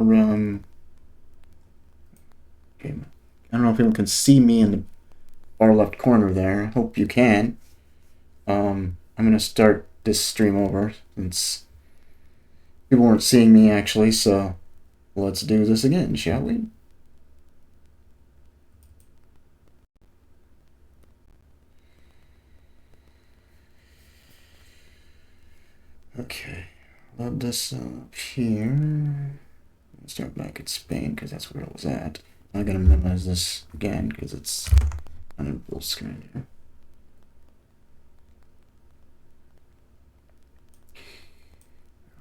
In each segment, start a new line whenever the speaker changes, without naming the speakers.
Um, okay, I don't know if people can see me in the far left corner there. I hope you can. I'm gonna start this stream over since people weren't seeing me actually, so let's do this again, shall we? Okay, load this up here. Start back at Spain because that's where I was at. I'm gonna minimize this again because it's on a full screen here.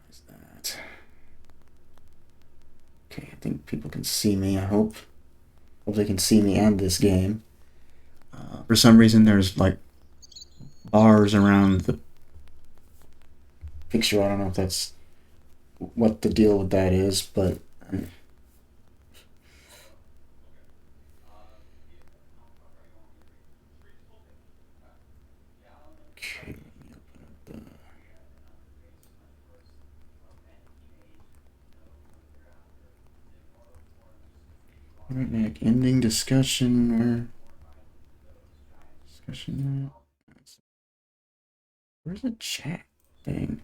Where's that? Okay, I think people can see me. I hope they can see me and this game. For some reason, there's like bars around the picture. I don't know if that's what the deal with that is, but okay, let me open up the right back ending discussion or discussion. Where's the chat thing?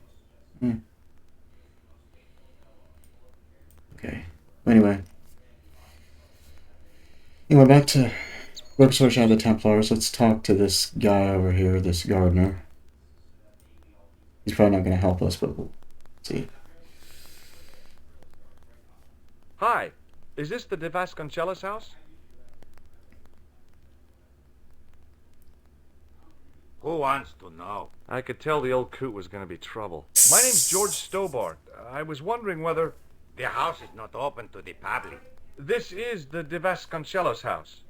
Okay. Anyway, back to BrokenSword of the Templars. Let's talk to this guy over here, this gardener. He's probably not going to help us, but we'll see.
Hi, is this the De Vasconcelos house?
Who wants to know?
I could tell the old coot was going to be trouble. My name's George Stobart. I was wondering whether...
The house is not open to the public.
This is the De Vasconcelos house.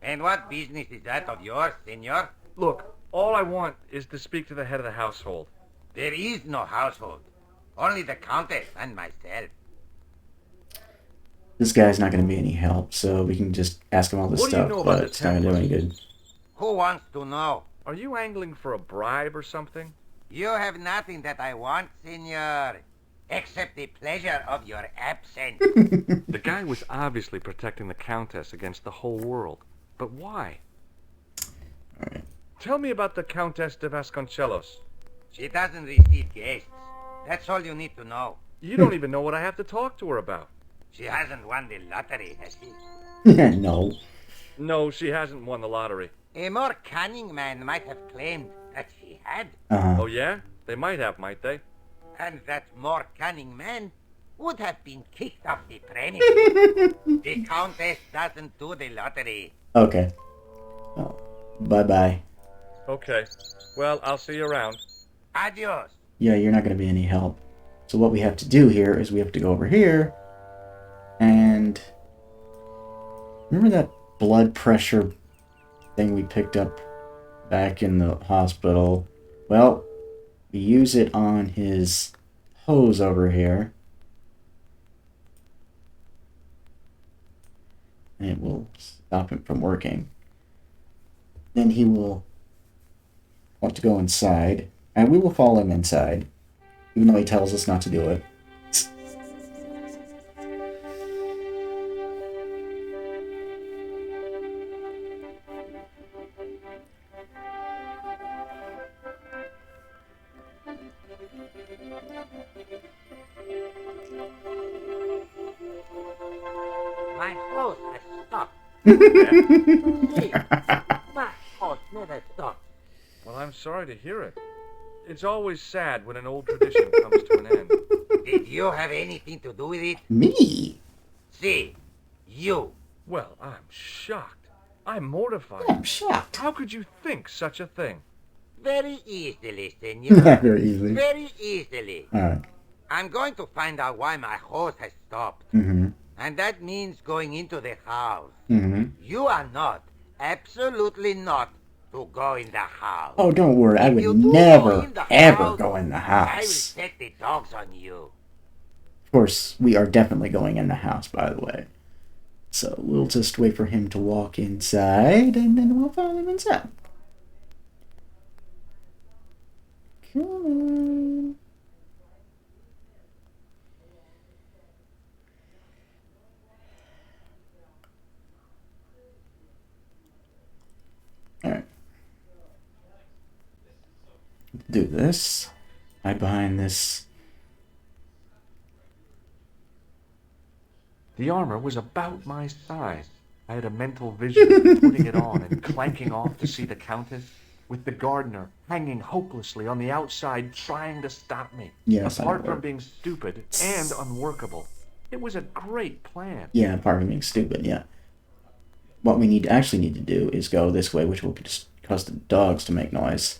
And what business is that of yours, senor?
Look, all I want is to speak to the head of the household.
There is no household. Only the countess and myself.
This guy's not going to be any help, so we can just ask him all this
What do you
stuff,
know about
but
the
it's not going to do any good.
Who wants to know?
Are you angling for a bribe or something?
You have nothing that I want, senor, except the pleasure of your absence.
The guy was obviously protecting the countess against the whole world. But why?
All right.
Tell me about the Countess de Vasconcelos.
She doesn't receive guests. That's all you need to know.
You don't even know what I have to talk to her about.
She hasn't won the lottery, has she?
No.
No, she hasn't won the lottery.
A more cunning man might have claimed that she had.
Oh yeah? They might have, might they?
And that more cunning man would have been kicked off the premises. The Countess doesn't do the lottery.
Okay. Oh, bye-bye.
Okay. Well, I'll see you around.
Adios.
Yeah, you're not going to be any help. So what we have to do here is we have to go over here and... Remember that blood pressure thing we picked up back in the hospital? Well, we use it on his hose over here. And it will stop him from working. Then he will want to go inside, and we will follow him inside, even though he tells us not to do it.
My hose has stopped. My hose never stopped.
Well, I'm sorry to hear it. It's always sad when an old tradition comes to an end.
Did you have anything to do with it?
Me?
See, you.
Well, I'm shocked. I'm mortified.
I'm shocked.
How could you think such a thing?
Very easily, senor.
Very easily.
Very easily.
Alright.
I'm going to find out why my hose has stopped.
Mm-hmm.
And that means going into the house.
Mm-hmm.
You are not, absolutely not, to go in the house.
Oh, don't worry. I
If
would
you do
never,
go in the
ever
house,
go in the
I will
house.
set the dogs on you.
Of course, we are definitely going in the house, by the way. So we'll just wait for him to walk inside, and then we'll follow him inside. Come on. do this. Hide behind this.
The armor was about my size. I had a mental vision of putting it on and clanking off to see the Countess, with the gardener hanging hopelessly on the outside trying to stop me.
Yes,
apart from being stupid and unworkable. It was a great plan.
Yeah, apart from being stupid, yeah. What we actually need to do is go this way, which will just cause the dogs to make noise.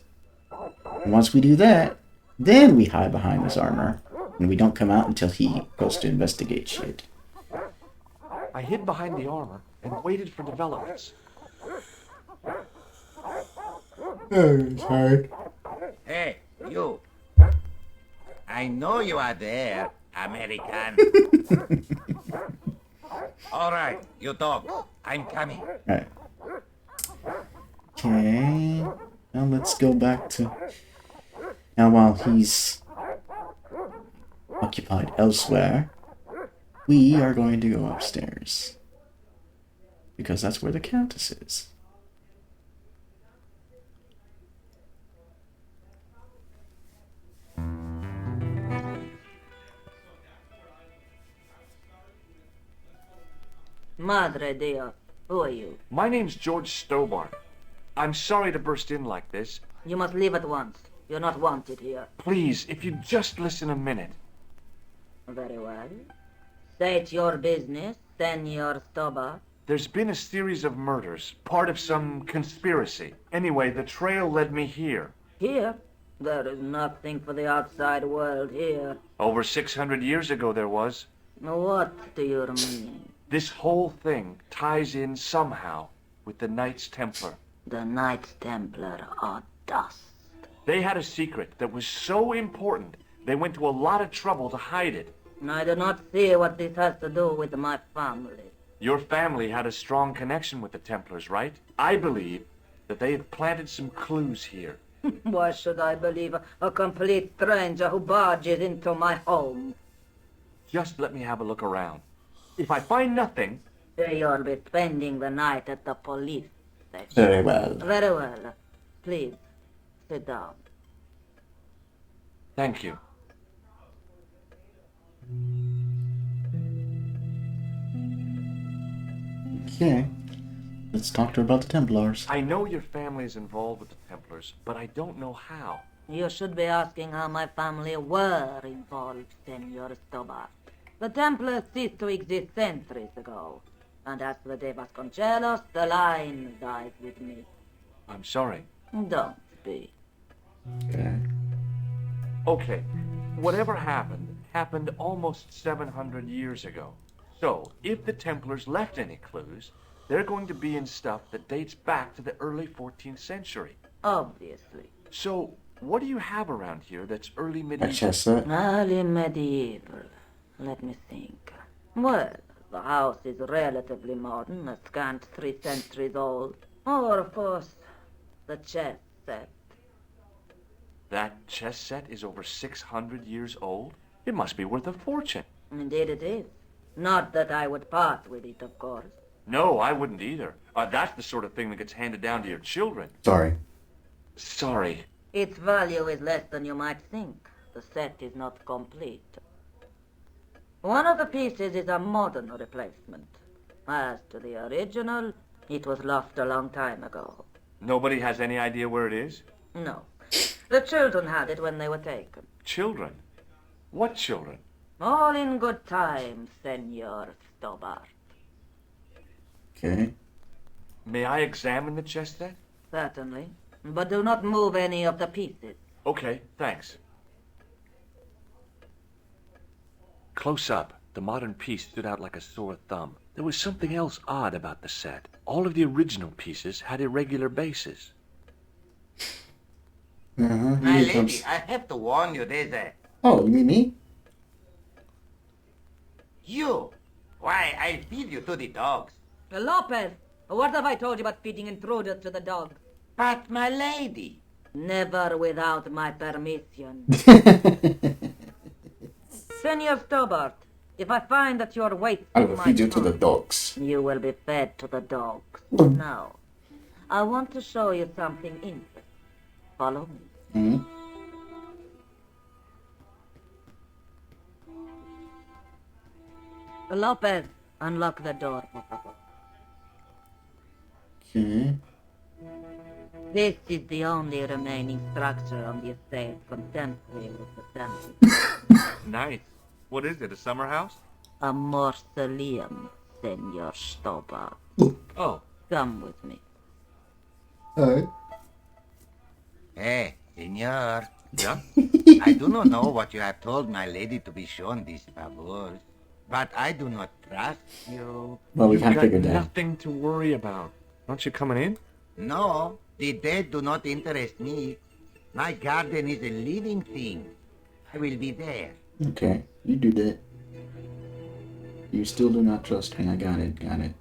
And once we do that, then we hide behind this armor. And we don't come out until he goes to investigate shit.
I hid behind the armor and waited for developments.
Oh, sorry.
Hey, you. I know you are there, American. All right, you dogs. I'm coming.
Alright. Okay. Now let's go back to... Now while he's occupied elsewhere, we are going to go upstairs. Because that's where the Countess is.
Madre Dios, who are you?
My name's George Stobart. I'm sorry to burst in like this.
You must leave at once. You're not wanted here.
Please, if you'd just listen a minute.
Very well. State your business, Senor Stobart.
There's been a series of murders, part of some conspiracy. Anyway, the trail led me here.
Here? There is nothing for the outside world here.
Over 600 years ago there was.
What do you mean?
This whole thing ties in somehow with the Knights Templar.
The Knights Templar are dust.
They had a secret that was so important, they went to a lot of trouble to hide it.
I do not see what this has to do with my family.
Your family had a strong connection with the Templars, right? I believe that they have planted some clues here.
Why should I believe a complete stranger who barges into my home?
Just let me have a look around. If I find nothing...
You'll be spending the night at the police station.
Very well.
Very well. Please, sit down.
Thank you.
Okay. Let's talk to her about the Templars.
I know your family is involved with the Templars, but I don't know how.
You should be asking how my family were involved, Senor Stobart. The Templars ceased to exist centuries ago. And as for De Vasconcelos, the line dies with me.
I'm sorry.
Don't be.
Okay.
Okay, whatever happened almost 700 years ago. So, if the Templars left any clues, they're going to be in stuff that dates back to the early 14th century.
Obviously.
So, what do you have around here that's early
A
medieval?
chest set.
Early medieval. Let me think. Well, the house is relatively modern, a scant 3 centuries old. Or, of course, the chess set.
That chess set is over 600 years old? It must be worth a fortune.
Indeed it is. Not that I would part with it, of course.
No, I wouldn't either. That's the sort of thing that gets handed down to your children.
Sorry.
Sorry.
Its value is less than you might think. The set is not complete. One of the pieces is a modern replacement. As to the original, it was lost a long time ago.
Nobody has any idea where it is?
No. The children had it when they were taken.
Children? What children?
All in good time, Senor Stobart.
Okay.
May I examine the chess set?
Certainly. But do not move any of the pieces.
Okay, thanks. Close up, the modern piece stood out like a sore thumb. There was something else odd about the set. All of the original pieces had irregular bases.
Uh-huh.
My
Here
lady,
comes...
I have to warn you, there's a...
Oh, you mean me?
You! Why, I'll feed you to the dogs.
Lopez, what have I told you about feeding intruders to the dog?
But, my lady...
Never without my permission. Senor Stobart, if I find that you're wasting
I will
my
feed you to
time,
the dogs.
you will be fed to the dogs. Now, I want to show you something interesting. Follow me.
Hmm?
Lopez, unlock the door, por favor.
Okay.
This is the only remaining structure on the estate contemporary with the temple.
Nice. What is it, a summer house?
A mausoleum, Senor Stobart.
Oh,
Come with me.
Alright.
Hey, senor.
yeah?
I do not know what you have told my lady to be shown these favors, but I do not trust you.
Well, we
You've
kind of
got
figured that.
nothing to worry about. Aren't you coming in?
No, the dead do not interest me. My garden is a living thing. I will be there.
Okay, you do that. You still do not trust me. I got it. Got it.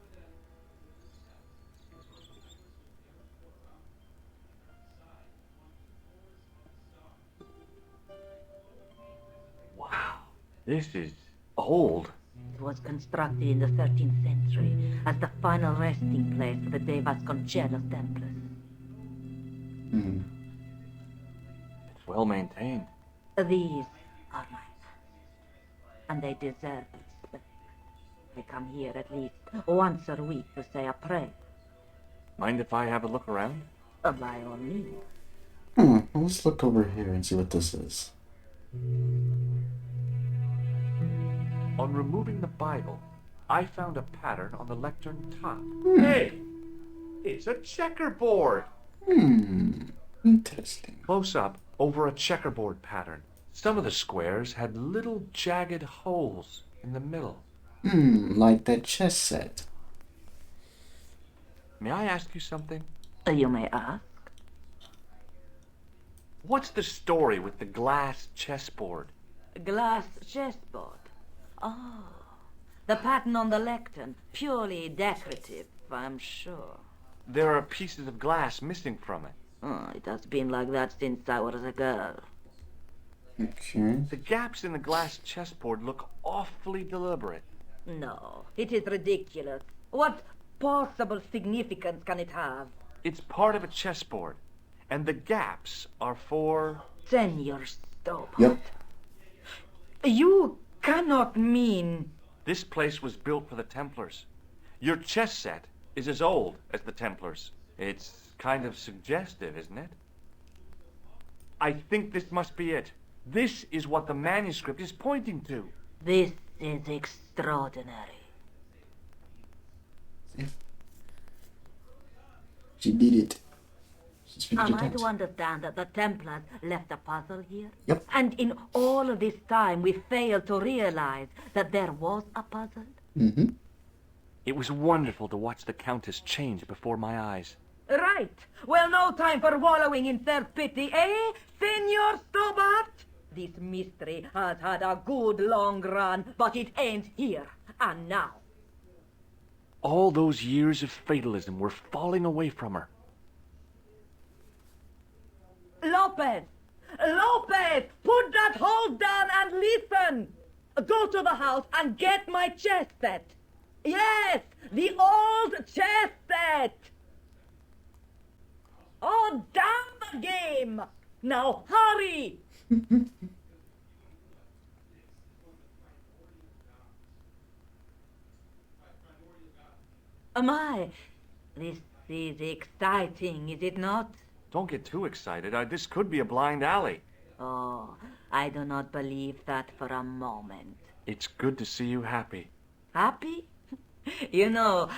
Wow. This is old.
It was constructed in the 13th century as the final resting place for the De Vasconcelos Templars.
Hmm.
It's well maintained.
These are mine, and they deserve respect. I come here at least once a week to say a prayer.
Mind if I have a look around?
By all means.
Well, let's look over here and see what this is.
On removing the Bible, I found a pattern on the lectern top.
Hmm.
Hey! It's a checkerboard!
Interesting.
Close up, over a checkerboard pattern. Some of the squares had little jagged holes in the middle.
Like that chess set.
May I ask you something?
You may ask.
What's the story with the glass chessboard?
Glass chessboard. Oh, the pattern on the lectern. Purely decorative, I'm sure.
There are pieces of glass missing from it.
Oh, it has been like that since I was a girl.
Okay.
The gaps in the glass chessboard look awfully deliberate.
No, it is ridiculous. What possible significance can it have?
It's part of a chessboard, and the gaps are for...
Senor Stobart.
Yep.
You cannot mean...
This place was built for the Templars. Your chess set is as old as the Templars. It's kind of suggestive, isn't it? I think this must be it. This is what the manuscript is pointing to.
This is extraordinary.
She did it. She's finished
Am I
it.
to understand that the Templars left a puzzle here?
Yep.
And in all of this time we failed to realize that there was a puzzle?
Mm-hmm.
It was wonderful to watch the Countess change before my eyes.
Right. Well, no time for wallowing in self-pity, eh, Senor Stobart? This mystery has had a good long run, but it ends here and now.
All those years of fatalism were falling away from her.
Lopez! Lopez! Put that hose down and listen! Go to the house and get my chess set. Yes, the old chess set! Oh, damn the game! Now hurry! My, this is exciting, is it not?
Don't get too excited. This could be a blind alley.
Oh, I do not believe that for a moment.
It's good to see you happy.
Happy? You know,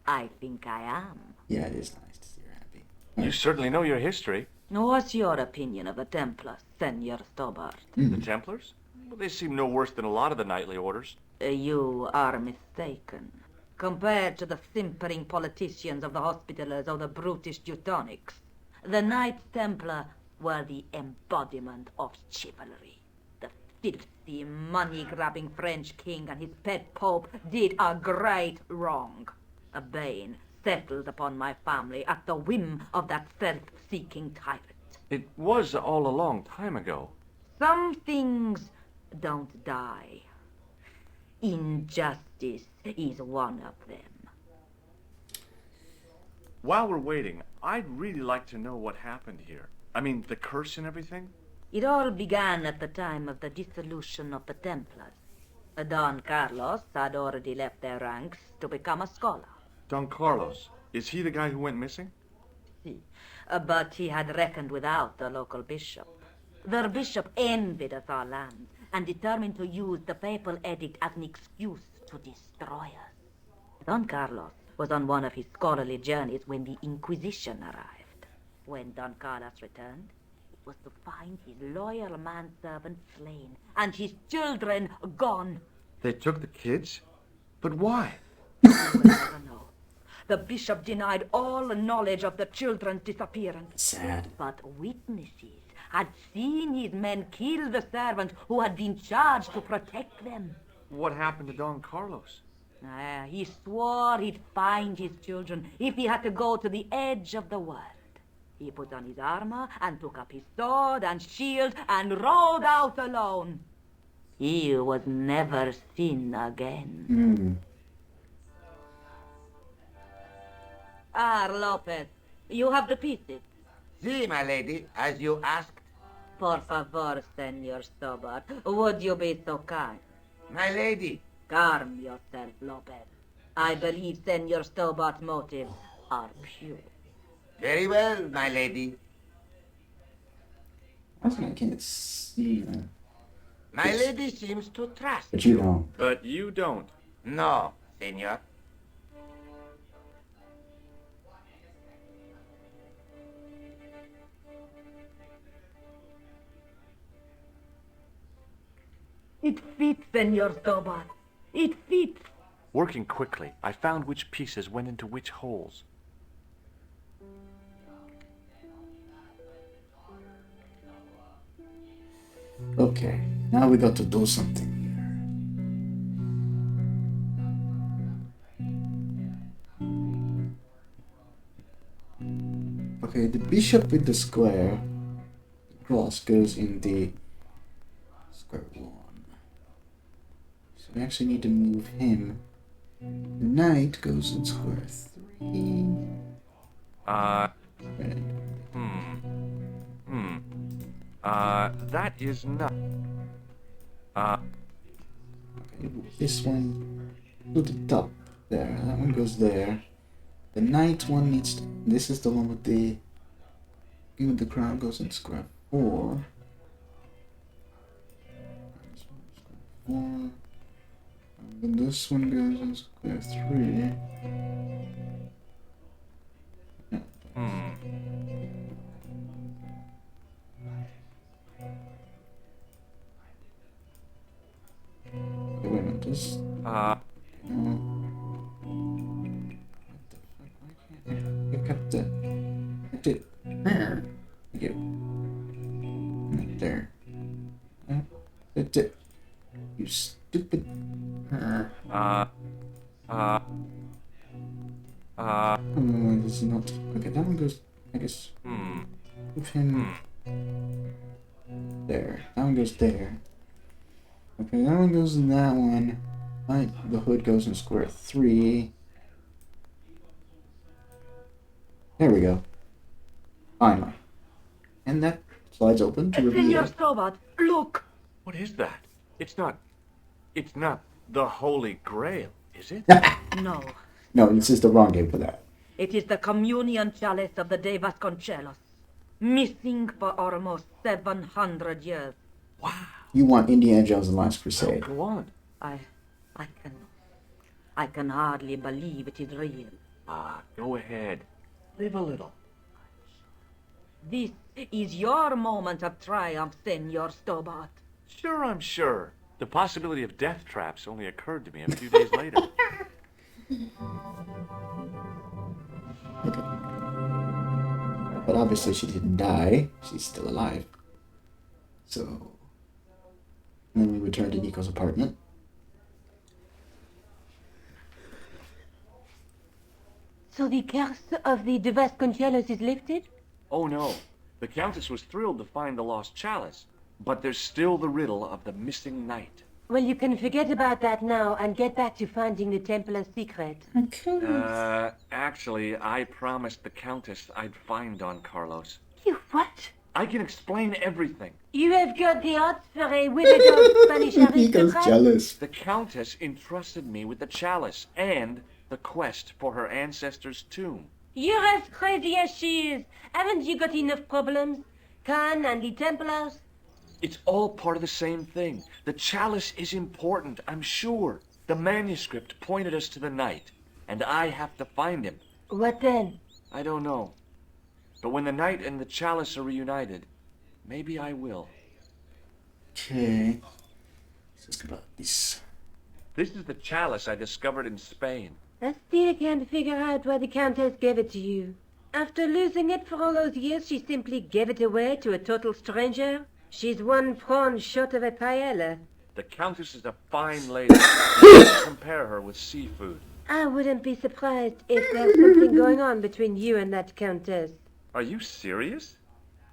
I think I am.
Yeah, it is nice to see her happy.
You certainly know your history.
What's your opinion of the Templars, Senor Stobart?
The Templars? Well, they seem no worse than a lot of the knightly orders.
You are mistaken. Compared to the simpering politicians of the Hospitallers or the brutish Teutonics, the Knights Templar were the embodiment of chivalry. The filthy, money-grabbing French king and his pet pope did a great wrong. A bane settled upon my family at the whim of that self-seeking tyrant.
It was all a long time ago.
Some things don't die. Injustice is one of them.
While we're waiting, I'd really like to know what happened here. I mean, the curse and everything?
It all began at the time of the dissolution of the Templars. Don Carlos had already left their ranks to become a scholar.
Don Carlos, is he the guy who went missing?
But he had reckoned without the local bishop. Their bishop envied us our land and determined to use the papal edict as an excuse to destroy us. Don Carlos was on one of his scholarly journeys when the Inquisition arrived. When Don Carlos returned, it was to find his loyal manservant slain and his children gone.
They took the kids? But why?
We will never know. The bishop denied all knowledge of the children's disappearance.
Sad.
But witnesses had seen his men kill the servant who had been charged to protect them.
What happened to Don Carlos?
He swore he'd find his children if he had to go to the edge of the world. He put on his armor and took up his sword and shield and rode out alone. He was never seen again. Lopez, you have the pieces.
See, my lady, as you asked.
Por favor, Senor Stobart, would you be so kind?
My lady.
Calm yourself, Lopez. I believe Senor Stobart's motives are pure.
Very well, my lady.
I can't see that.
My lady seems to trust
But you don't.
But you don't.
No, senor.
It fits, Senor Stobart. It fits.
Working quickly, I found which pieces went into which holes.
Okay, now we got to do something. Okay, the bishop with the square cross goes in the square 1. So we actually need to move him. The knight goes in square 3.
That is not...
Okay, this one to the top there. That one goes there. The knight one needs to, this is the one with the crown goes in square 4. Square 4. And then this one goes in square 3. Okay, wait a minute, this... You cut the... Cut it. There. Thank you. Right there. That's it. You stupid... Oh, this is not... Okay, that one goes... I guess... Move him... There. That one goes there. Okay, that one goes in that one. Right, the hood goes in square 3. There we go. Finally. And that slides open to reveal...
Senor Stobart, look!
What is that? It's not the Holy Grail, is it?
No,
No, this is the wrong game for that.
it is the communion chalice of the De Vasconcelos. Missing for almost 700 years.
You want Indiana Jones and the Last Crusade.
Go on.
I can hardly believe it is real.
Go ahead. Live a little.
This is your moment of triumph, Senor Stobart.
Sure, I'm sure. The possibility of death traps only occurred to me a few days later.
Okay. But obviously she didn't die. She's still alive. So... Then we return to Nico's apartment.
So the curse of the De Vasconcelos is lifted?
Oh no. The Countess was thrilled to find the lost chalice. But there's still the riddle of the missing knight.
Well, you can forget about that now and get back to finding the Templar's secret.
Actually, I promised the Countess I'd find Don Carlos.
You what?
I can explain everything.
You have got the odds for a withered Spanish
He goes
aristocrat?
jealous.
The Countess entrusted me with the chalice and the quest for her ancestor's tomb.
You're as crazy as she is. Haven't you got enough problems? Khan and the Templars?
It's all part of the same thing. The chalice is important, I'm sure. The manuscript pointed us to the knight, and I have to find him.
What then?
I don't know. But when the knight and the chalice are reunited, maybe I will.
Okay. Let's just about this.
This is the chalice I discovered in Spain.
I still can't figure out why the Countess gave it to you. After losing it for all those years, she simply gave it away to a total stranger? She's one prawn short of a paella.
The Countess is a fine lady. You can't compare her with seafood.
I wouldn't be surprised if there's something going on between you and that Countess.
Are you serious?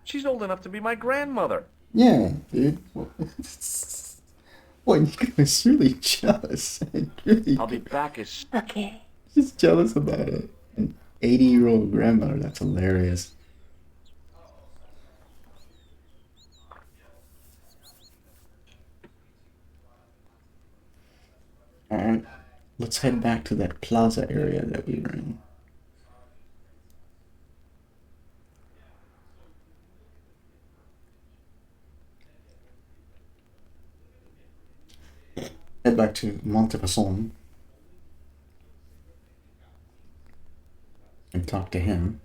She's old enough to be my grandmother.
Yeah, dude. Boy, Nico's really jealous. Really
I'll be back as...
Okay.
just jealous about it. An 80-year-old grandmother. That's hilarious. Alright, let's head back to that plaza area that we were in. Head back to Montepasson and talk to him.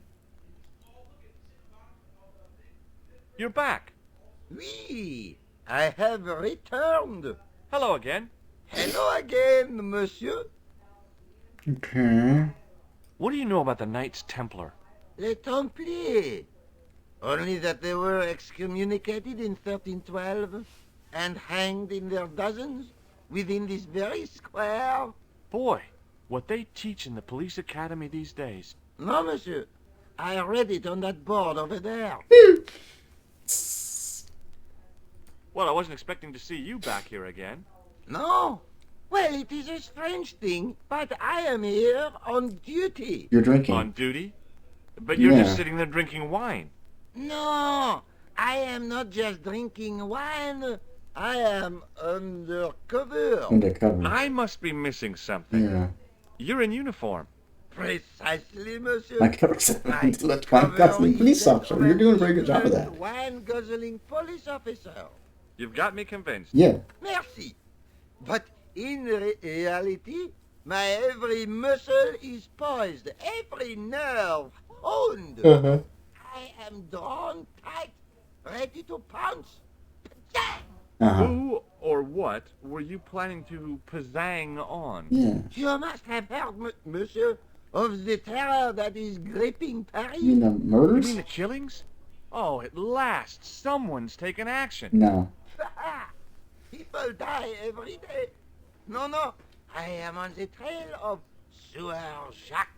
You're back.
Oui, I have returned.
Hello again.
Hello again, monsieur.
Okay.
What do you know about the Knights Templar?
Les Templiers. Only that they were excommunicated in 1312 and hanged in their dozens within this very square.
Boy, what they teach in the police academy these days.
No, monsieur. I read it on that board over there.
Well, I wasn't expecting to see you back here again.
No? Well, it is a strange thing, but I am here on duty.
You're drinking.
On duty? But you're
Yeah.
just sitting there drinking wine.
No, I am not just drinking wine. I am undercover.
Undercover.
I must be missing something.
Yeah.
You're in uniform.
Precisely, monsieur.
Like cover 7
My
let
cover
guzzling
is
police
an
officer. You're doing a very good job of that.
excellent wine-guzzling police officer.
You've got me convinced.
Yeah.
Merci. But in reality, my every muscle is poised, every nerve honed.
Uh-huh.
I am drawn tight, ready to pounce.
Uh-huh.
Who or what were you planning to pizzang on?
Yeah.
You must have heard, monsieur, of the terror that is gripping Paris.
You mean the
You
murders?
mean the killings? Oh, at last, someone's taken action.
No.
People die every day. No, I am on the trail of Sewer Jacques.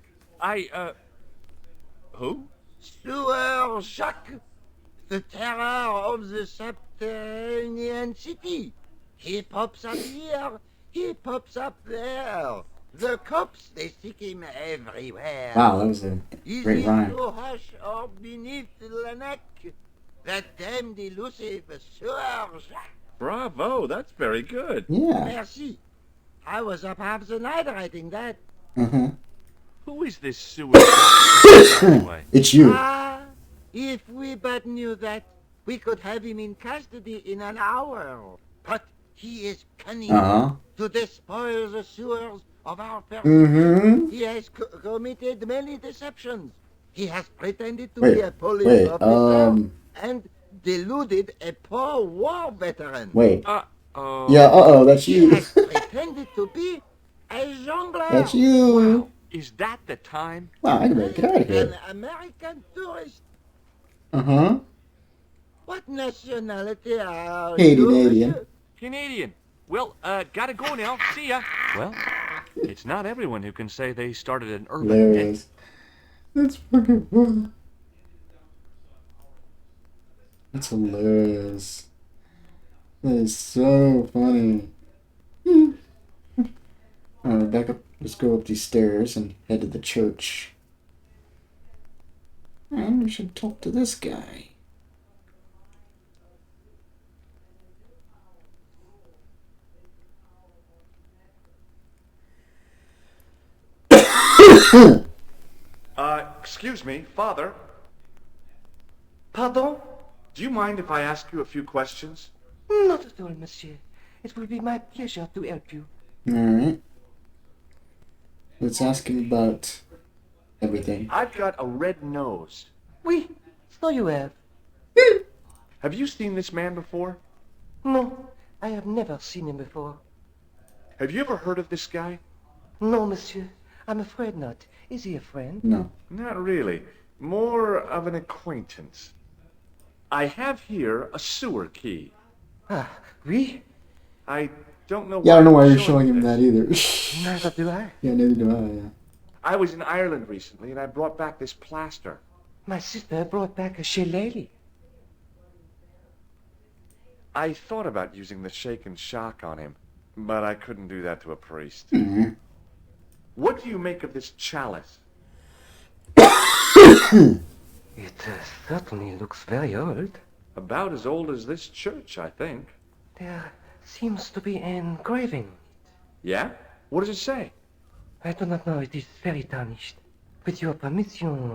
Who?
Sewer Jacques, the terror of the subterranean city. He pops up here, he pops up there. The cops, they seek him everywhere.
Wow, that was a
Is
great
it
rhyme.
to hush or beneath the neck? That damned elusive Sewer Jacques.
Bravo, that's very good.
Yeah.
Merci. I was up half the night writing that.
Uh-huh.
Who is this sewer anyway?
It's you.
Ah, if we but knew that, we could have him in custody in an hour. But he is cunning
Uh-huh.
to despoil the sewers of our person.
Mm-hmm.
He has committed many deceptions. He has pretended to
Wait,
be a police
wait,
officer and deluded a poor war veteran.
Wait.
Uh-oh.
Yeah, uh-oh, that's
He
you.
has pretended to be a jongleur.
That's you.
Wow, is that the time?
Wow, I better get out of
An
here.
American tourist.
Uh-huh.
What nationality are
Canadian.
you?
Canadian. Well, gotta go now. See ya. Well, it's not everyone who can say they started an urban myth.
Hilarious. That's fucking funny. That's hilarious. That is so funny. Alright, back up. Let's go up these stairs and head to the church. And we should talk to this guy.
Excuse me, Father.
Pardon?
Do you mind if I ask you a few questions?
Not at all, monsieur. It will be my pleasure to help you.
Alright. Let's ask him about everything.
I've got a red nose.
Oui, so you have.
Have you seen this man before?
No, I have never seen him before.
Have you ever heard of this guy?
No, monsieur. I'm afraid not. Is he a friend?
No.
Not really. More of an acquaintance. I have here a sewer key.
Ah, oui?
I don't know
Yeah, I don't know why
I'm
you're showing him
this.
that either.
Neither do I.
Yeah, neither do I, yeah.
I was in Ireland recently and I brought back this plaster.
My sister brought back a shillelagh.
I thought about using the shake and shock on him, but I couldn't do that to a priest.
Mm-hmm.
What do you make of this chalice?
It certainly looks very old.
About as old as this church, I think.
There seems to be an engraving.
Yeah? What does it say?
I do not know. It is very tarnished. With your permission,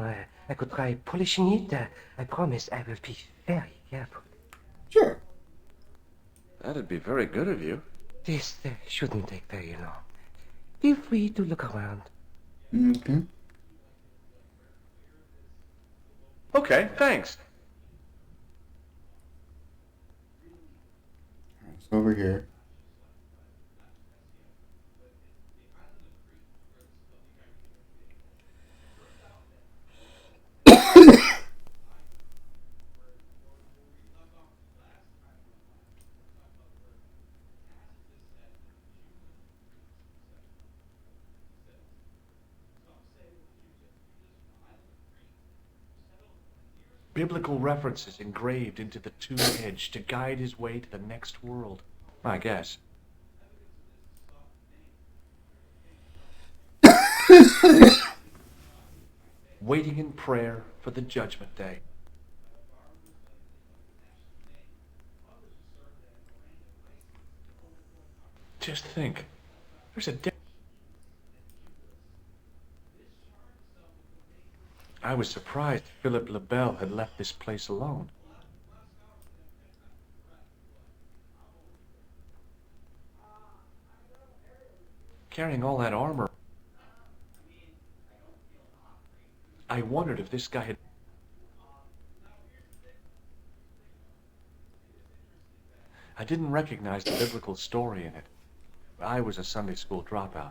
I could try polishing it. I promise I will be very careful.
Sure.
That'd be very good of you.
This shouldn't take very long. Feel free to look around.
Okay.
Okay, thanks.
It's over here.
Biblical references engraved into the tomb edge to guide his way to the next world. I guess. Waiting in prayer for the judgment day. Just think, there's a I was surprised Philip Lebel had left this place alone. Carrying all that armor. I wondered if this guy had... I didn't recognize the biblical story in it. I was a Sunday school dropout.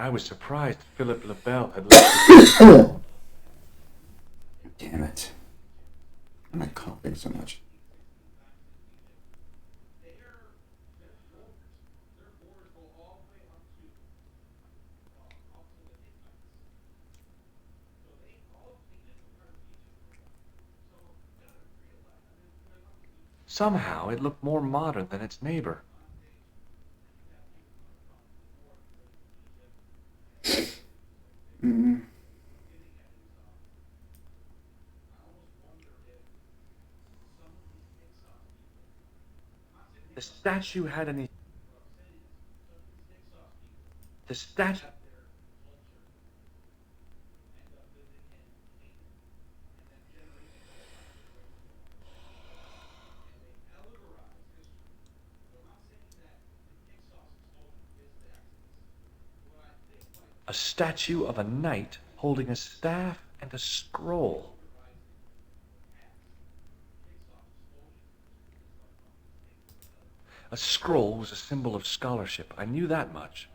I was surprised Philip Lebel had left.
Damn it. I'm not coughing so much.
Somehow it looked more modern than its neighbor.
Mm-hmm.
The statue had any... The statue... A statue of a knight holding a staff and a scroll. A scroll was a symbol of scholarship. I knew that much.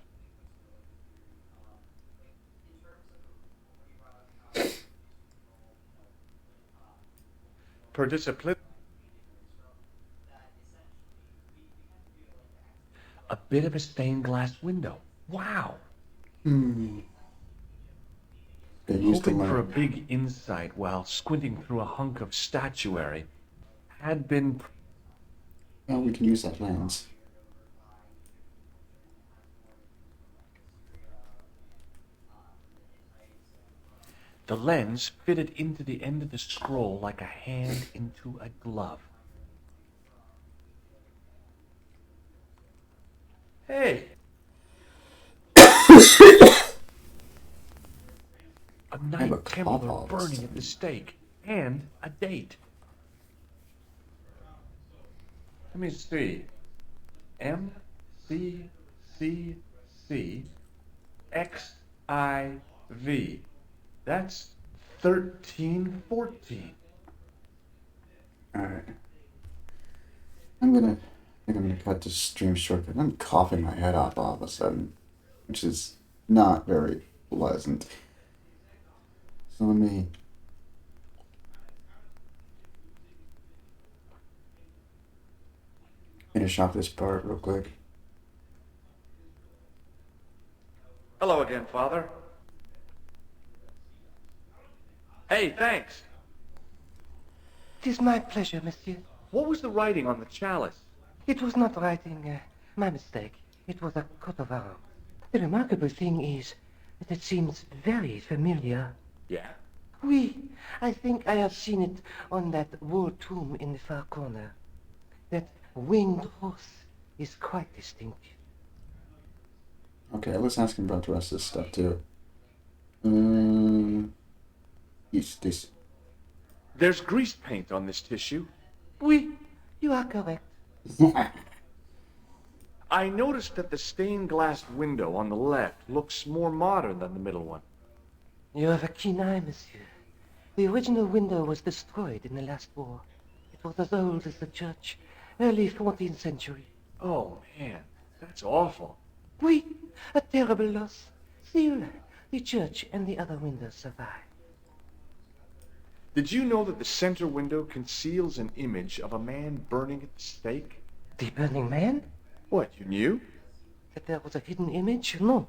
Per discipline... A bit of a stained glass window. Wow!
Hmm. Get used to
Hoping for a
life.
big insight while squinting through a hunk of statuary had been...
Well, we can use that lens.
The lens fitted into the end of the scroll like a hand into a glove. Hey! A
have a
Knight
cough
Templar
all of a
burning at the
sudden.
stake. And a date. Let me see. MCCCXIV. That's 1314.
Alright. I think I'm gonna cut this stream short because I'm coughing my head off all of a sudden, which is not very pleasant. So let me finish off this part real quick.
Hello again, Father. Hey, thanks.
It is my pleasure, monsieur.
What was the writing on the chalice?
It was not writing, my mistake. It was a coat of arms. The remarkable thing is that it seems very familiar.
Yeah?
Oui, I think I have seen it on that wall tomb in the far corner. That winged horse is quite distinctive.
Okay, let's ask him about the rest of this stuff too. This.
There's grease paint on this tissue.
Oui, you are correct.
I noticed that the stained glass window on the left looks more modern than the middle one.
You have a keen eye, monsieur. The original window was destroyed in the last war. It was as old as the church, early 14th century.
Oh, man, that's awful.
Oui, a terrible loss. Still, the church and the other windows survive.
Did you know that the center window conceals an image of a man burning at the stake?
The Burning Man?
What, you knew?
That there was a hidden image? No.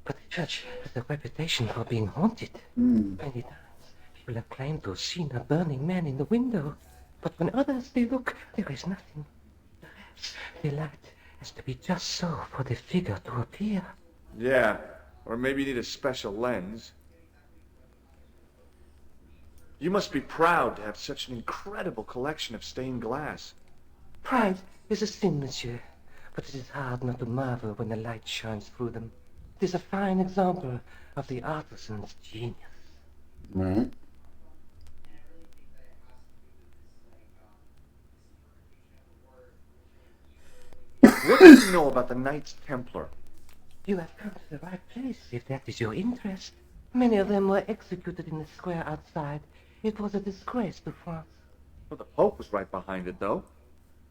But the church has a reputation for being haunted.
Hmm.
Many times, people have claimed to have seen a burning man in the window. But when others they look, there is nothing. Perhaps the light has to be just so for the figure to appear.
Yeah, or maybe you need a special lens. You must be proud to have such an incredible collection of stained glass.
Pride is a sin, monsieur. But it is hard not to marvel when the light shines through them. It is a fine example of the artisan's genius.
Right.
What do you know about the Knights Templar?
You have come to the right place, if that is your interest. Many of them were executed in the square outside. It was a disgrace to France.
Well, the Pope was right behind it, though.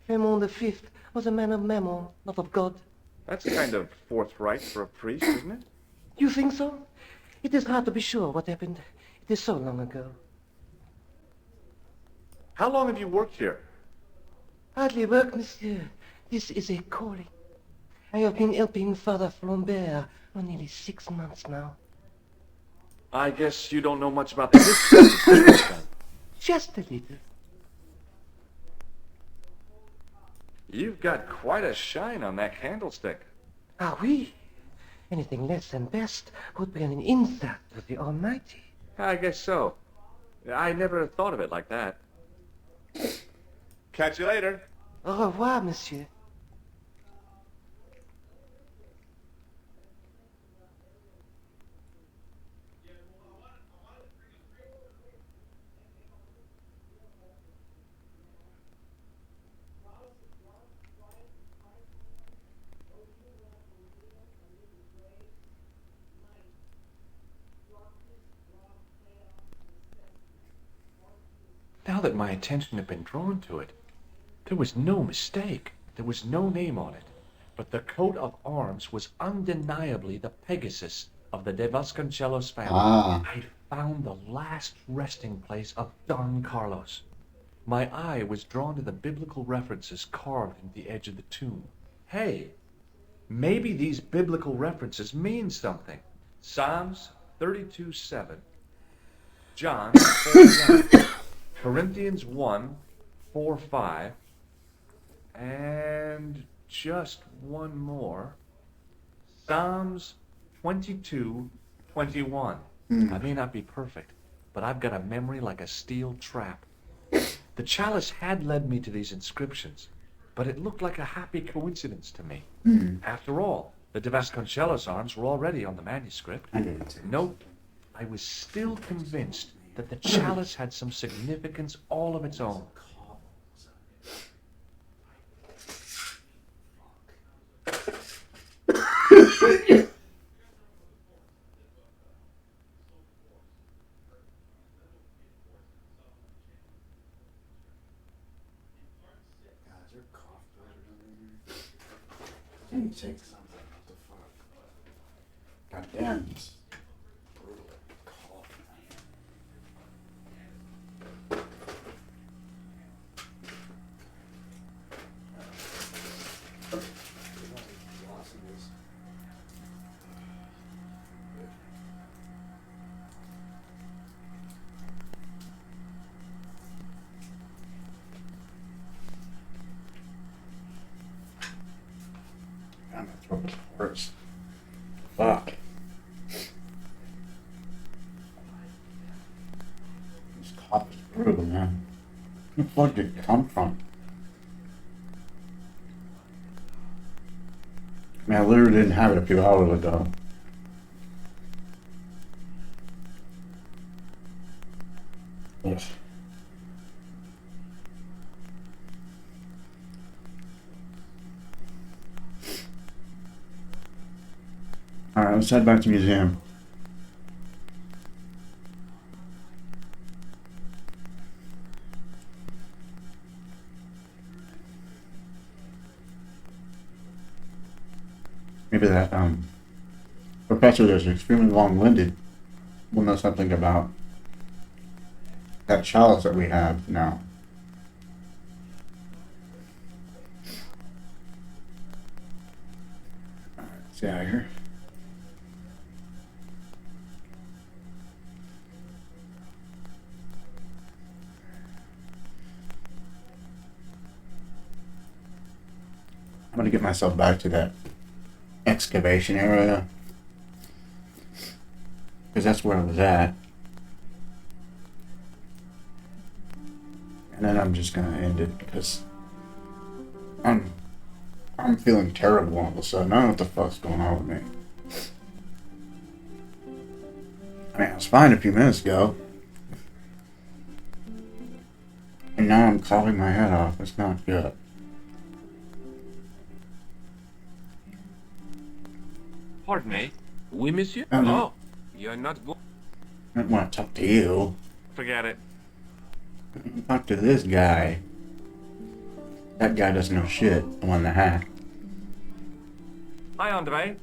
Raymond V was a man of mammon, not of God.
That's kind of forthright for a priest, isn't it?
You think so? It is hard to be sure what happened. It is so long ago.
How long have you worked here?
Hardly work, monsieur. This is a calling. I have been helping Father Flambert for nearly 6 months now.
I guess you don't know much about the history of the church, then.
Just a little.
You've got quite a shine on that candlestick.
Ah, oui. Anything less than best would be an insult to the Almighty.
I guess so. I never thought of it like that. Catch you later.
Au revoir, monsieur.
Now that my attention had been drawn to it, there was no mistake. There was no name on it. But the coat of arms was undeniably the Pegasus of the De Vasconcelos family.
Ah.
I'd found the last resting place of Don Carlos. My eye was drawn to the biblical references carved into the edge of the tomb. Hey, maybe these biblical references mean something. Psalms 32:7, John 4:11, Corinthians 1:4-5, and just one more. Psalms 22:21. I may not be perfect, but I've got a memory like a steel trap. The chalice had led me to these inscriptions. but it looked like a happy coincidence to me.
Hmm.
After all, the De Vasconcellos arms were already on the manuscript.
I did it too.
Nope, I was still convinced that the chalice had some significance all of its own.
Can you take something? What the fuck? God damn. It's brutal. Cough. God, my throat hurts. Fuck. This cough is brutal, man. Where the fuck did it come from? I mean, I literally didn't have it a few hours ago. Yes. Alright, let's head back to the museum. Maybe that professor there's extremely long-winded will know something about that chalice that we have now. Alright, let's get out of here. I'm gonna get myself back to that excavation area, because that's where I was at, and then I'm just gonna end it because I'm feeling terrible all of a sudden. I don't know what the fuck's going on with me. I mean, I was fine a few minutes ago, and now I'm coughing my head off. It's not good.
Pardon me? Oui, monsieur?
Uh-huh.
Oh, you're not going...
I don't want to talk to you.
Forget it.
Talk to this guy. That guy doesn't know shit. The one in the hat.
Hi, Andre.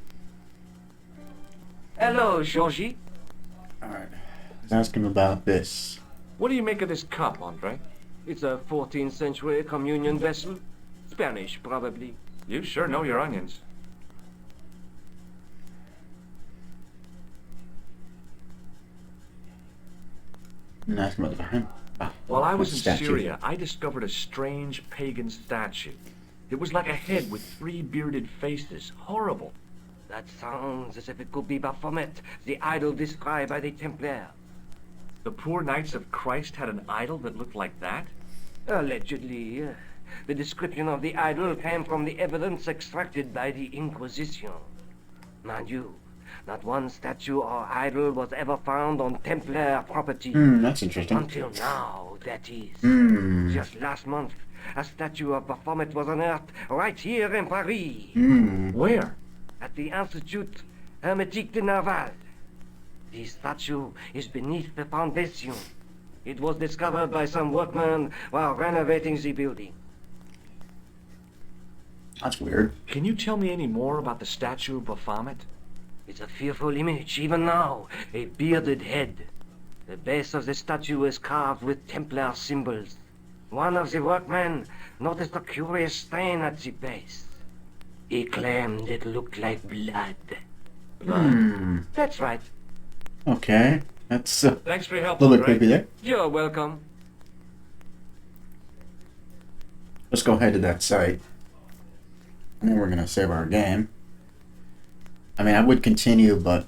Hello, Georgie.
Alright. Let's ask him about this.
What do you make of this cup, Andre?
It's a 14th century communion vessel. Spanish, probably.
You sure know your onions.
And ask him about the
While I was in
statue.
Syria, I discovered a strange pagan statue. It was like a head with 3 bearded faces. Horrible.
That sounds as if it could be Baphomet, the idol described by the Templars.
The poor Knights of Christ had an idol that looked like that?
Allegedly. The description of the idol came from the evidence extracted by the Inquisition. Mind you, not one statue or idol was ever found on Templar property.
That's interesting.
Until now, that is.
Hmm.
Just last month, a statue of Baphomet was unearthed right here in Paris.
Where?
At the Institut Hermétique de Naval. The statue is beneath the foundation. It was discovered by some workmen while renovating the building.
That's weird.
Can you tell me any more about the statue of Baphomet?
It's a fearful image, even now. A bearded head. The base of the statue is carved with Templar symbols. One of the workmen noticed a curious stain at the base. He claimed it looked like blood. Blood? That's right.
Okay. That's a
Thanks for your help,
little bit
Andre.
creepy there.
You're welcome.
Let's go head to that site. And then we're gonna save our game. I mean, I would continue, but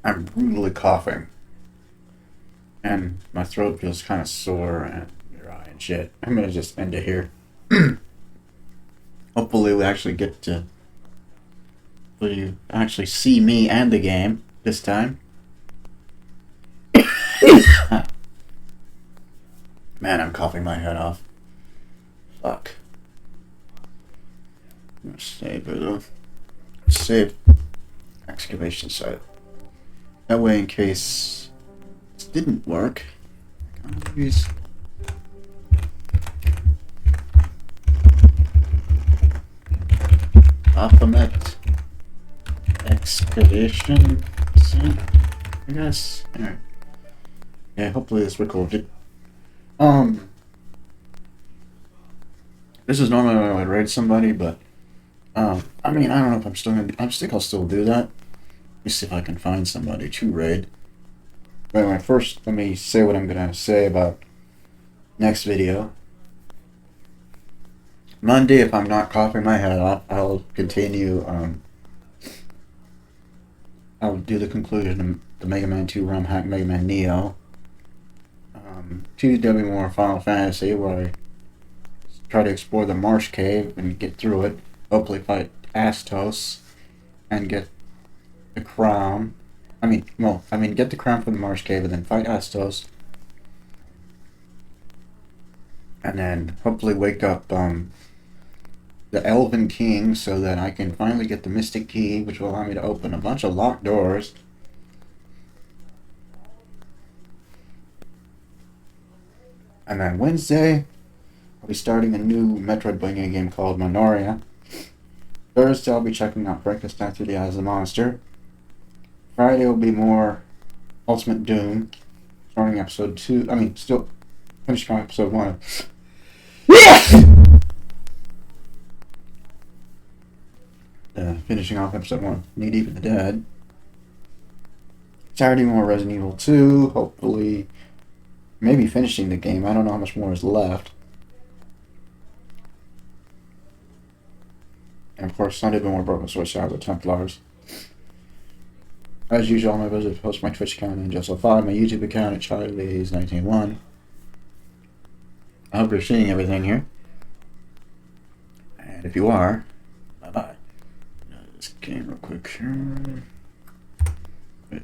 I'm brutally coughing. And my throat feels kind of sore, and shit. I'm gonna just end it here. Hopefully we actually get to you actually see me and the game this time. Man, I'm coughing my head off. Fuck. I'm gonna save it. Save excavation site. That way, in case this didn't work, I can use. Alphabet excavation site, I guess. Alright. Yeah, hopefully this recorded. This is normally when I would raid somebody, but I mean, I don't know if I'm still gonna. I think I'll still do that. Let me see if I can find somebody to raid. But anyway, first let me say what I'm gonna say about next video. Monday, if I'm not coughing my head off, I'll continue. I'll do the conclusion of the Mega Man 2 ROM hack Mega Man Neo. Tuesday will be more Final Fantasy, where I try to explore the Marsh Cave and get through it. Hopefully fight Astos and get the crown. Get the crown from the Marsh Cave and then fight Astos. And then hopefully wake up the Elven King so that I can finally get the Mystic Key, which will allow me to open a bunch of locked doors. And then Wednesday, I'll be starting a new Metroidvania game called Minoria. Thursday, I'll be checking out Breakfast After the Eyes of the Monster. Friday will be more Ultimate Doom, starting episode 2. Still finishing off episode 1. Finishing off episode 1, Knee Deep in the Dead. Saturday, more Resident Evil 2. Hopefully, maybe finishing the game. I don't know how much more is left. And of course, Sunday, more BrokenSword Shadow of the Templars. As usual, I'm going to post my Twitch account in Just05, my YouTube account at CharlieLays1901. I hope you're seeing everything here. And if you are, bye-bye. This game real quick here. Wait.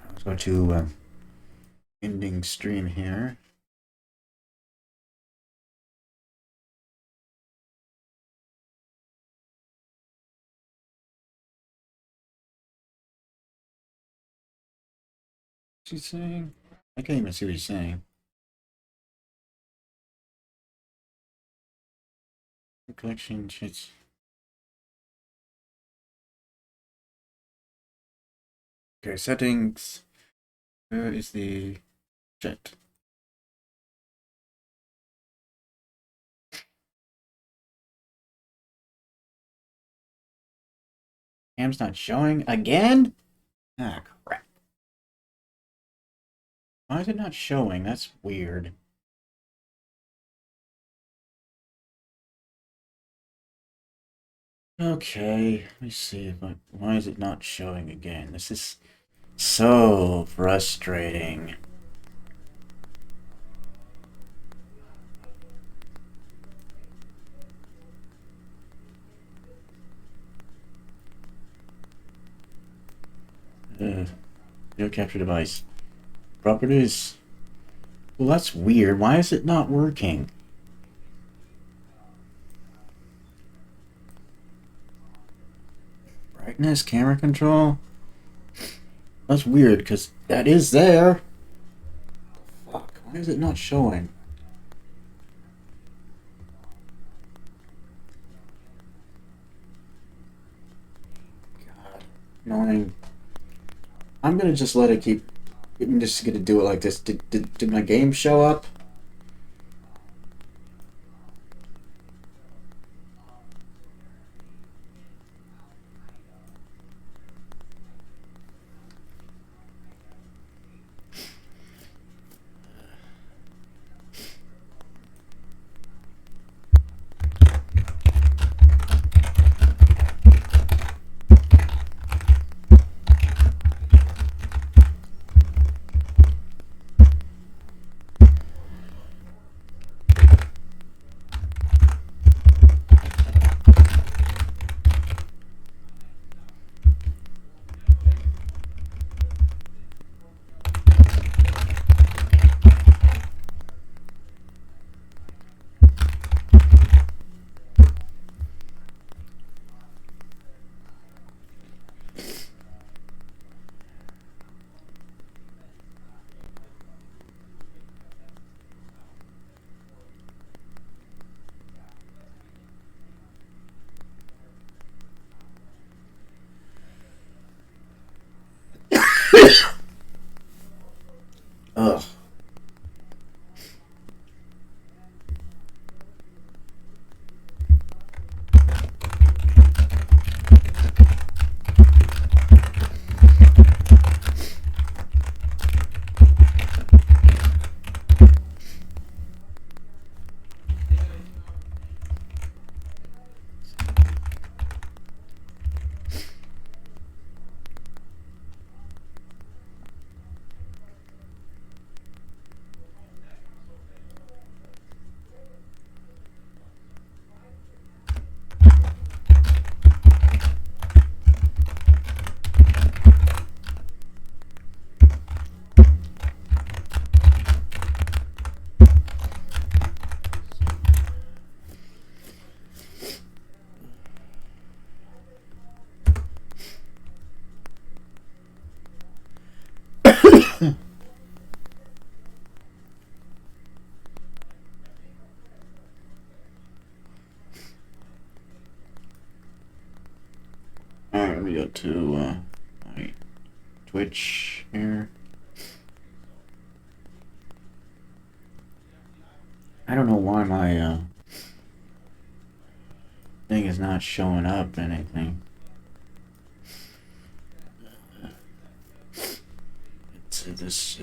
Let's go to ending stream here. What's he saying? I can't even see what he's saying. Collection shits. Okay, settings. Where is the chat? Cam's not showing again? Ah, crap. Why is it not showing? That's weird. Okay, let me see if why is it not showing again? This is so frustrating. Video capture device. Properties. Well, that's weird. Why is it not working? Brightness, camera control. That's weird because that is there. Fuck, why is it not showing? God, annoying. I'm gonna just let it keep. I'm just gonna do it like this. Did my game show up? Ugh. Alright, let me go to my Twitch here. I don't know why my thing is not showing up anything. It's this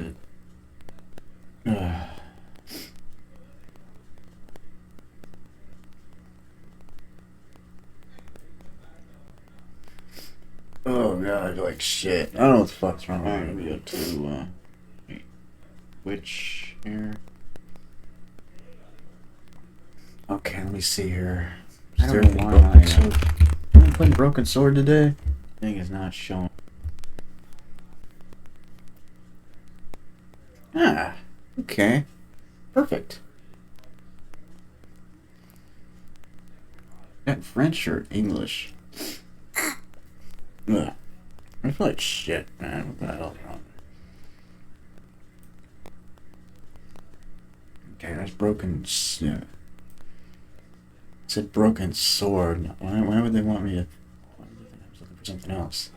oh god, like shit. I don't know what the fuck's wrong. Alright, let me go to Twitch here. Okay, let me see here. I don't know why I'm playing Broken Sword today. Thing is not showing. Ah, okay. Perfect. That French or English? Ugh. I feel like shit, man. What the hell's wrong? Okay, that's Broken. It said Broken Sword. Why would they want me to? Why would they think I was looking for something else?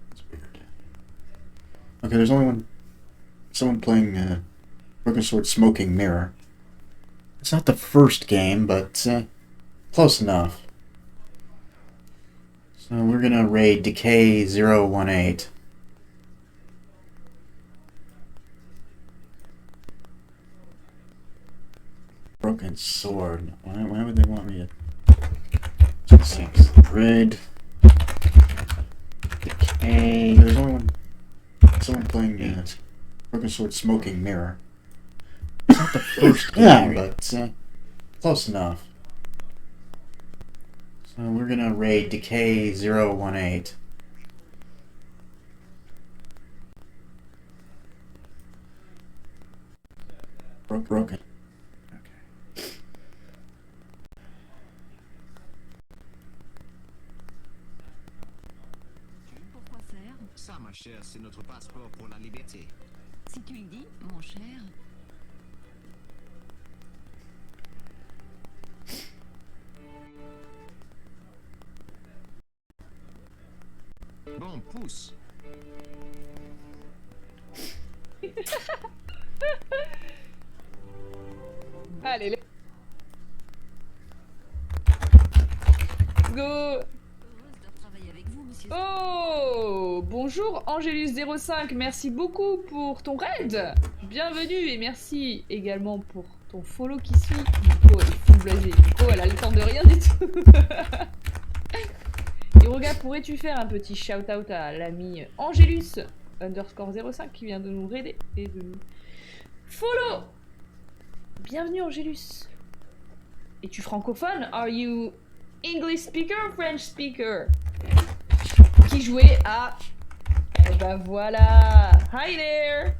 That's weird. Okay, there's only someone playing Broken Sword Smoking Mirror. It's not the first game, but close enough. So we're gonna raid Decay 018. Broken Sword. Why would they want me to? 6. Raid Decay. There's only someone playing Broken Sword Smoking Mirror. It's not the first game, but close enough. So we're gonna raid Decay 018. Broken. Okay.
Pourquoi faire?
Ça, ma chère, c'est notre passeport pour la liberté.
Si tu le dis, mon cher.
Bon, pousse.
Allez, let's go.
Heureuse de travailler avec vous, monsieur.
Oh, bonjour Angélus05, merci beaucoup pour ton raid. Bienvenue et merci également pour ton follow qui suit. Nico, elle est full blasée. Nico, elle a le temps de rien du tout. Hiroga, pourrais-tu faire un petit shout-out à l'ami Angélus _05 qui vient de nous raider et de nous follow. Bienvenue Angélus. Es-tu francophone? Are you English speaker or French speaker? Qui jouait à... Eh ben voilà. Hi there.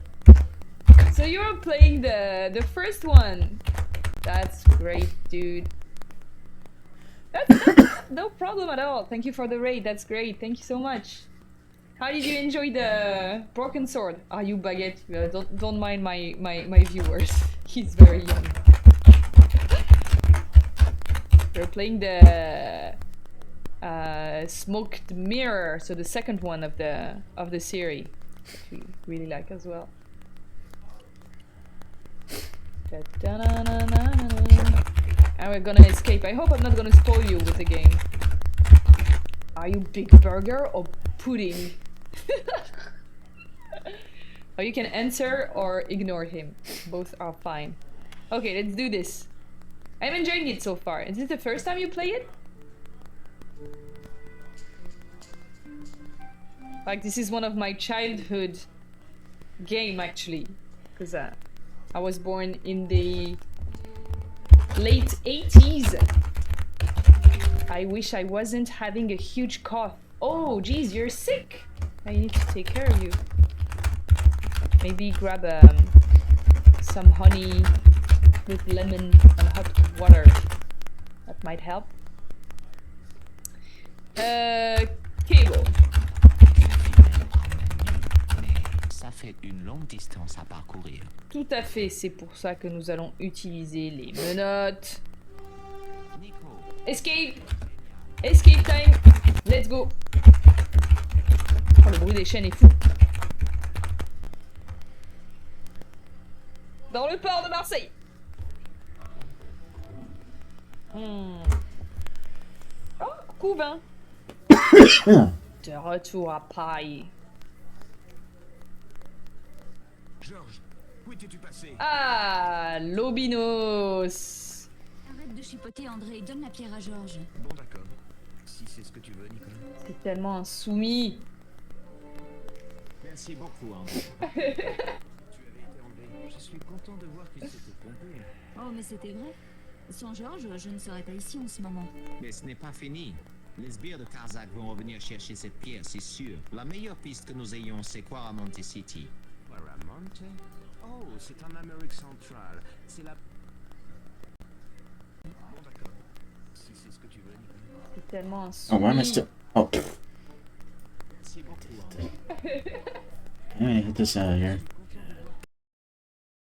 So you're playing the first one. That's great, dude. That's no problem at all. Thank you for the raid. That's great. Thank you so much. How did you enjoy the Broken Sword? Are you Baguette? Don't mind my viewers. He's very young. We're playing the Smoked Mirror, so the second one of the series, that we really like as well. And we're gonna escape. I hope I'm not gonna spoil you with the game. Are you Big Burger or Pudding? Or you can answer or ignore him. Both are fine. Okay, let's do this. I'm enjoying it so far. Is this the first time you play it? Like, this is one of my childhood game, actually. Because I was born in the late 80s. I wish I wasn't having a huge cough. Oh, geez, you're sick. I need to take care of you. Maybe grab some honey with lemon and hot water. That might help. Cable.
Ça fait une longue distance à parcourir.
Tout à fait, c'est pour ça que nous allons utiliser les menottes. Escape! Escape time! Let's go! Oh, le bruit des chaînes est fou. Dans le port de Marseille. Oh, coucou, Vin. De retour à Paris.
Georges, où étais-tu passé?
Ah, Lobinos.
Arrête de chipoter, André. Donne la pierre à Georges.
Bon, d'accord. Si c'est ce que tu veux, Nicolas.
C'est tellement un soumis.
Merci beaucoup, André. Tu avais été enlevé. Je suis content de voir qu'il s'était trompé.
Oh, mais c'était vrai. Sans Georges, je ne serais pas ici en ce moment.
Mais ce n'est pas fini. Les sbires de Kazakh vont revenir chercher cette pierre, c'est sûr. La meilleure piste que nous ayons, c'est Quaramante City.
Quaramante? Oh, c'est en Amérique centrale. C'est la... Bon, d'accord. Si c'est ce que tu veux, Nicolas.
C'est tellement un
Oh,
soumis.
why am I still... Oh,
Merci beaucoup, André.
I'm gonna get this out of here.